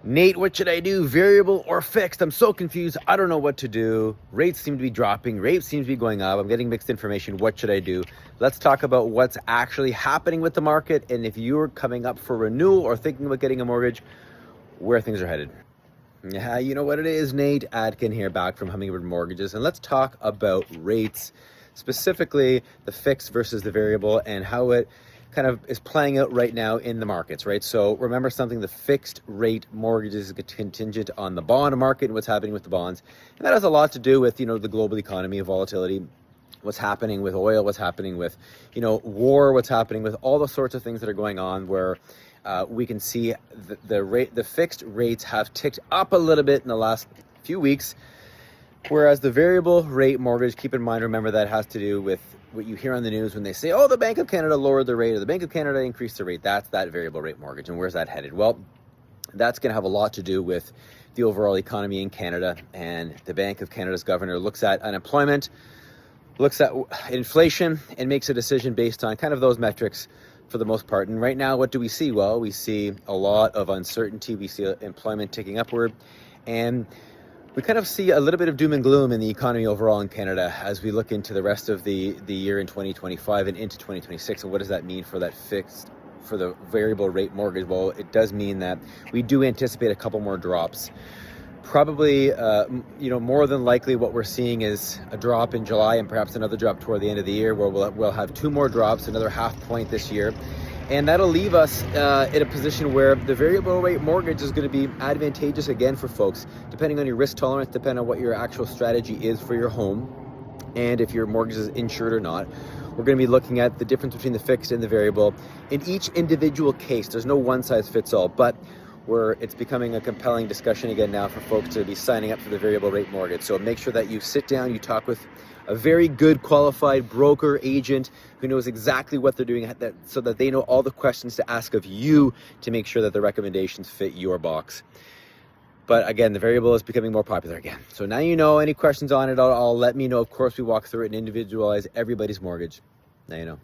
Nate, what should I do? Variable or fixed? I'm so confused. I don't know what to do. Rates seem to be dropping. Rates seem to be going up. I'm getting mixed information. What should I do? Let's talk about what's actually happening with the market. And if you're coming up for renewal or thinking about getting a mortgage, where things are headed. Yeah, you know what it is, Nate. Atkin here, back from Hummingbird Mortgages. And let's talk about rates, specifically the fixed versus the variable and how it kind of is playing out right now in the markets, right? So remember something, the fixed rate mortgages is contingent on the bond market and what's happening with the bonds. And that has a lot to do with, the global economy, volatility, what's happening with oil, what's happening with, war, what's happening with all the sorts of things that are going on where we can see the fixed rates have ticked up a little bit in the last few weeks. Whereas the variable rate mortgage, keep in mind, remember that has to do with what you hear on the news when they say, oh, the Bank of Canada lowered the rate or the Bank of Canada increased the rate. That's that variable rate mortgage. And where's that headed? Well, that's going to have a lot to do with the overall economy in Canada. And the Bank of Canada's governor looks at unemployment, looks at inflation, and makes a decision based on kind of those metrics for the most part. And right now, what do we see? Well, we see a lot of uncertainty. We see employment ticking upward. And we kind of see a little bit of doom and gloom in the economy overall in Canada as we look into the rest of the year in 2025 and into 2026. And what does that mean for that fixed, for the variable rate mortgage? Well, it does mean that we do anticipate a couple more drops. Probably, more than likely what we're seeing is a drop in July and perhaps another drop toward the end of the year where we'll have two more drops, another half point this year. And that'll leave us in a position where the variable rate mortgage is going to be advantageous again for folks, depending on your risk tolerance, depending on what your actual strategy is for your home, and if your mortgage is insured or not. We're going to be looking at the difference between the fixed and the variable in each individual case. There's no one size fits all, but it's becoming a compelling discussion again now for folks to be signing up for the variable rate mortgage. So make sure that you sit down, you talk with a very good qualified broker agent who knows exactly what they're doing so that they know all the questions to ask of you to make sure that the recommendations fit your box. But again, the variable is becoming more popular again. So now you know. Any questions on it, I'll let me know. Of course, we walk through it and individualize everybody's mortgage. Now you know.